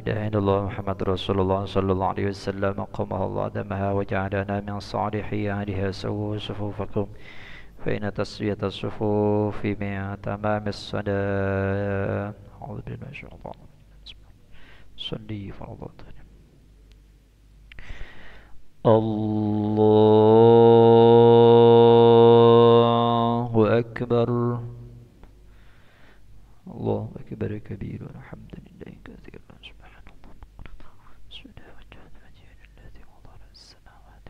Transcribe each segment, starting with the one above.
إله إلا الله محمد رسول الله صلى الله عليه وسلم قامها الله دمها وجعلنا من صالح أهلها سووا صفوفكم فإن تسوية الصفوف من تمام الصلاة. أعوذ بالله من الشيطان الرجيم. صلي فرضات. الله أكبر. الله أكبر كبير والحمد لله كثيرا سبحان الله. بسم الله وجهد وجهه الذي وضع السماوات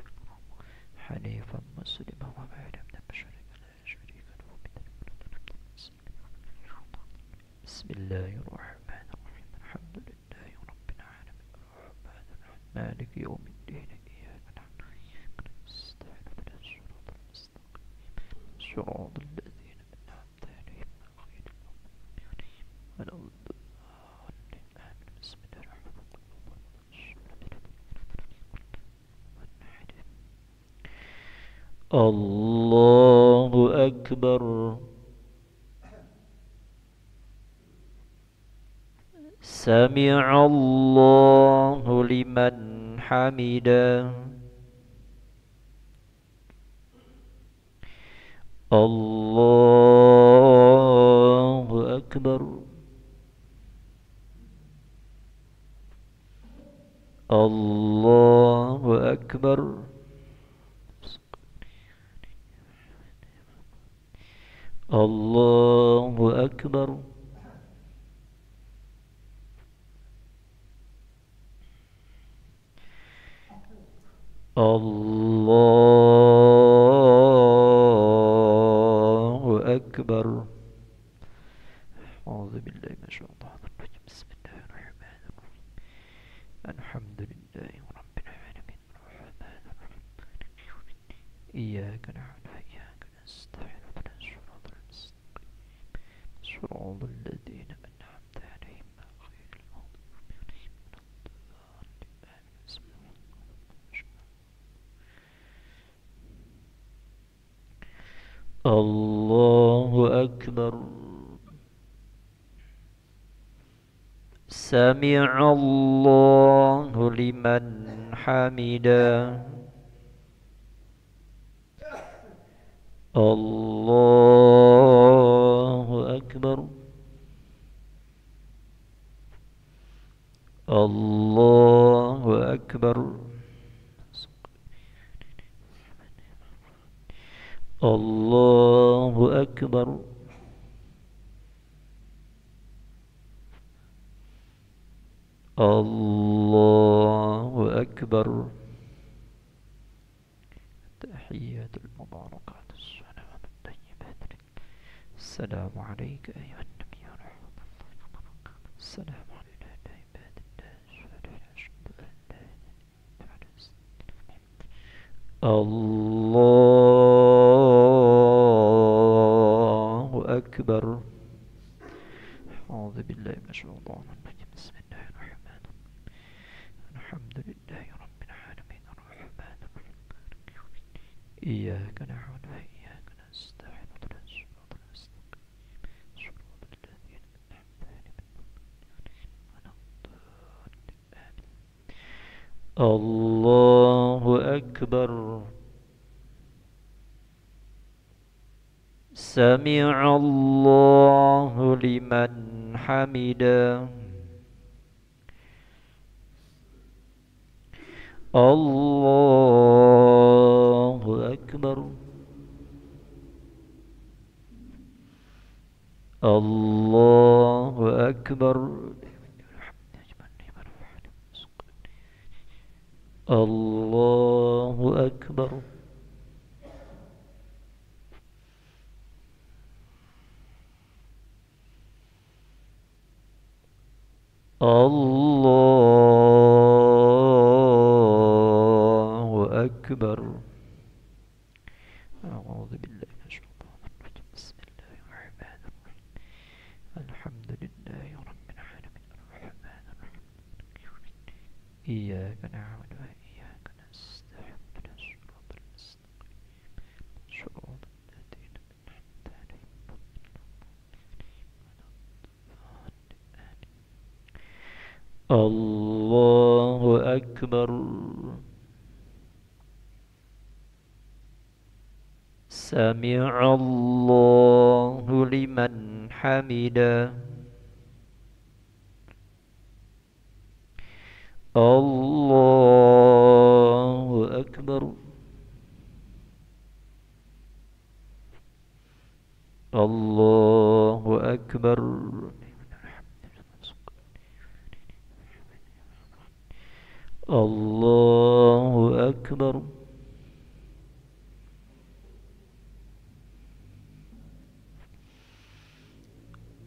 حنيفا مسلما وما لم شريك لا شريك له. بسم الله الرحمن الرحيم الحمد لله رب العالمين الرحمن الرحيم مالك يوم الدين إياك نعبد وإياك نستعين اهدنا الصراط المستقيم صراط الذين أنعمت عليهم غير المغضوب عليهم ولا الضالين آمين. بسم الله الرحمن الرحيم. الله أكبر. سمع الله لمن حمده. الله أكبر. الله أكبر. الله أكبر. الله أكبر. أعوذ بالله من الشيطان الرجيم. بسم الله الرحمن الرحيم الحمد لله رب العالمين الرحمن الرحيم مالك يوم الدين إياك نعبد وإياك نستعين اهدنا الصراط المستقيم صراط الذين أنعمت عليهم غير المغضوب عليهم ولا الضالين آمين. بسم الله الله أكبر. سمع الله لمن حمده. الله أكبر. الله أكبر. الله أكبر. الله أكبر. تحيات المباركات الصلوات الطيبات. السلام عليك أيها النبي ورحمة الله وبركاته. السلام علينا وعلى عباد الله الصالحين أشهد أن لا إله إلا الله أكبر. أعوذ بالله من الشيطان الرجيم. بسم الله الرحمن الرحيم الحمد لله رب العالمين الرحمن الرحيم مالك يوم الدين إياك نعبد وإياك نستعين اهدنا الصراط المستقيم صراط الذين أنعمت عليهم غير المغضوب عليهم. الله أكبر. سمع الله لمن حمده. الله أكبر. الله أكبر. الله أكبر. الله أكبر. أعوذ بالله من الشيطان الرجيم. بسم الله الرحمن الرحيم الحمد لله رب العالمين الرحمن الرحيم مالك يوم الدين إياك نعبد وإياك نستعين اهدنا الصراط المستقيم صراط الذين أنعمت عليهم غير المغضوب عليهم ولا الضالين آمين. الله أكبر. سمع الله لمن حمده. الله أكبر. الله أكبر. الله أكبر.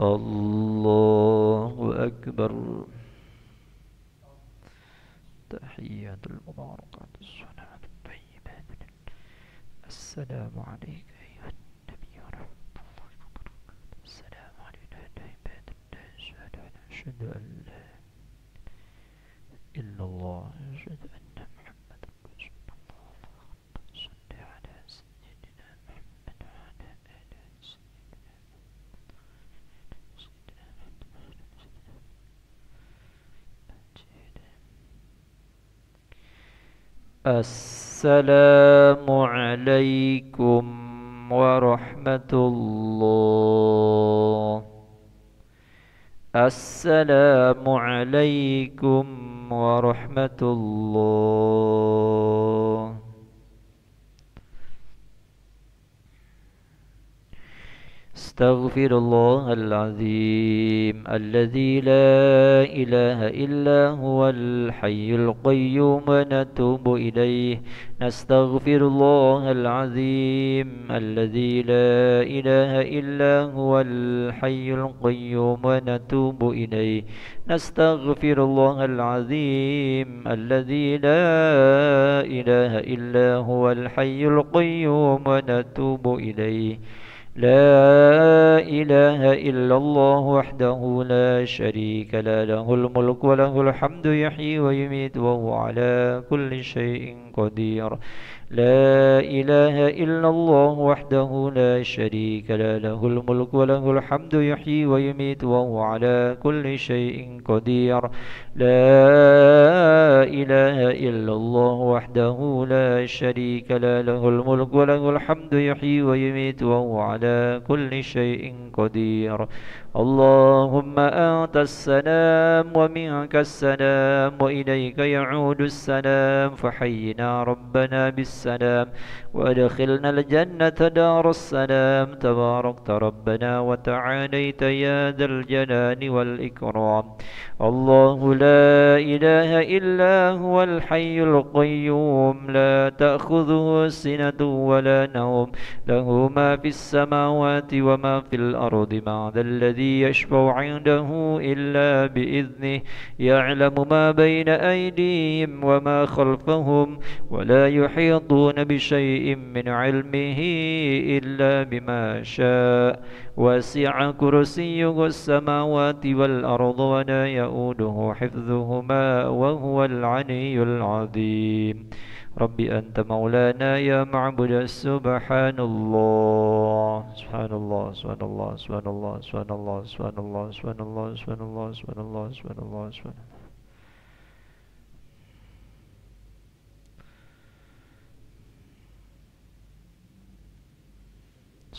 الله أكبر. تحيات المباركات الصلاة الطيبات. السلام عليك أيها النبي ورحمة الله وبركاته. السلام علينا عباد الله الصالحين. أشهد أن لا إله إلا الله. أشهد أن محمدا رسول الله. صل على سيدنا محمد وعلى آله سيدنا السلام عليكم ورحمة الله. السلام عليكم ورحمة الله. استغفر الله العظيم الذي لا إله إلا هو الحي القيوم ونتوب إليه. نستغفر الله العظيم الذي لا إله إلا هو الحي القيوم ونتوب إليه. نستغفر الله العظيم الذي لا إله إلا هو الحي القيوم ونتوب إليه. لا إله إلا الله وحده لا شريك له، له الملك وله الحمد يحيي ويميت وهو على كل شيء قدير. لا إله إلا الله وحده لا شريك له، له الملك وله الحمد يحيي ويميت وهو على كل شيء قدير. لا إله إلا الله وحده لا شريك له، له الملك وله الحمد يحيي ويميت وهو على كل شيء قدير. اللهم أنت السلام ومنك السلام وإليك يعود السلام، فحينا ربنا بالسلام وأدخلنا الجنة دار السلام. تباركت ربنا وتعاليت يا ذا الجلال والإكرام. الله لا إله إلا هو الحي القيوم لا تأخذه سنة ولا نوم، له ما في السماوات وما في الأرض. ما ذا الذي يشفع عنده إلا بإذنه، يعلم ما بين أيديهم وما خلفهم، ولا يحيطون بشيء من علمه إلا بما شاء. وسع كرسيه السماوات والأرض ولا يؤوده حفظهما وهو العلي العظيم. ربي أنت مولانا يا معبد. سبحان الله سبحان الله سبحان الله سبحان الله سبحان الله سبحان الله سبحان الله سبحان الله سبحان الله سبحان الله سبحان الله.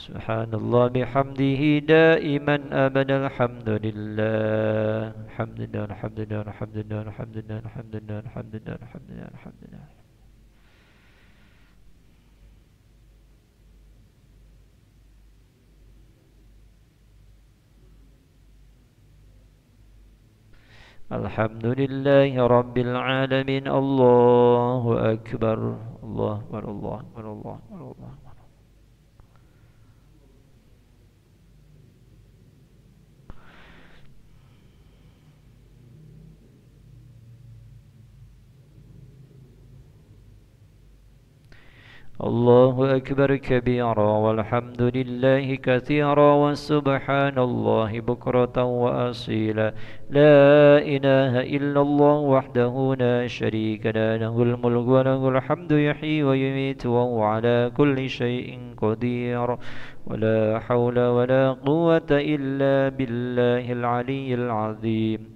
سبحان الله بحمده دائما أبدا. الحمد لله الحمد لله الحمد لله الحمد لله الحمد لله الحمد لله الحمد لله الحمد لله الحمد لله. الحمد لله رب العالمين. الله أكبر الله أكبر الله أكبر الله أكبر الله أكبر. الله أكبر كبيرا والحمد لله كثيرا وسبحان الله بكرة وأصيلا. لا إله إلا الله وحده لا شريك له، له الملك وله الحمد يحيي ويميت وهو على كل شيء قدير. ولا حول ولا قوة إلا بالله العلي العظيم.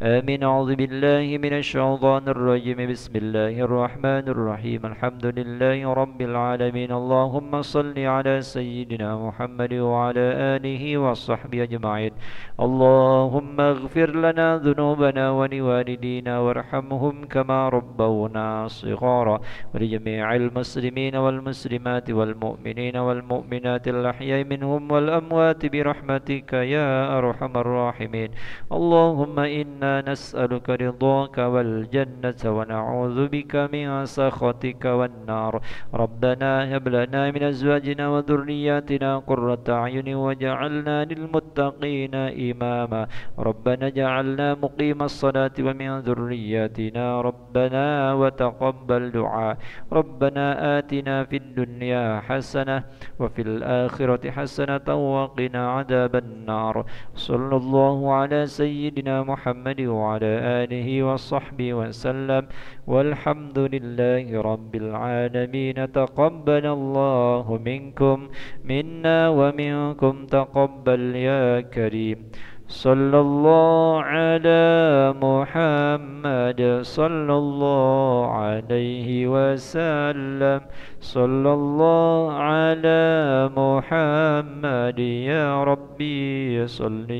آمين. أعوذ بالله من الشيطان الرجيم. بسم الله الرحمن الرحيم. الحمد لله رب العالمين. اللهم صل على سيدنا محمد وعلى آله وصحبه أجمعين. اللهم اغفر لنا ذنوبنا ولوالدينا وارحمهم كما ربونا صغارا، ولجميع المسلمين والمسلمات والمؤمنين والمؤمنات الأحياء منهم والأموات برحمتك يا أرحم الراحمين. اللهم إنا نسألك رضاك والجنة ونعوذ بك من سخطك والنار. ربنا هب لنا من أزواجنا وذرياتنا قرة أعين وجعلنا للمتقين إماما. ربنا جعلنا مقيم الصلاة ومن ذرياتنا ربنا وتقبل دعاء. ربنا آتنا في الدنيا حسنة وفي الآخرة حسنة وقنا عذاب النار. صلى الله على سيدنا محمد وعلى آله وصحبه وسلم، والحمد لله رب العالمين. تقبل الله منكم منا ومنكم تقبل يا كريم. صلى الله على محمد صلى الله عليه وسلم. صلى الله على محمد يا ربي صلِّ.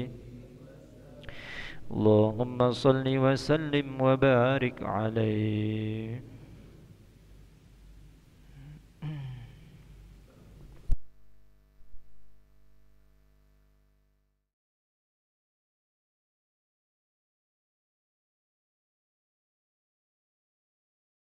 اللهم صل وسلم وبارك عليه.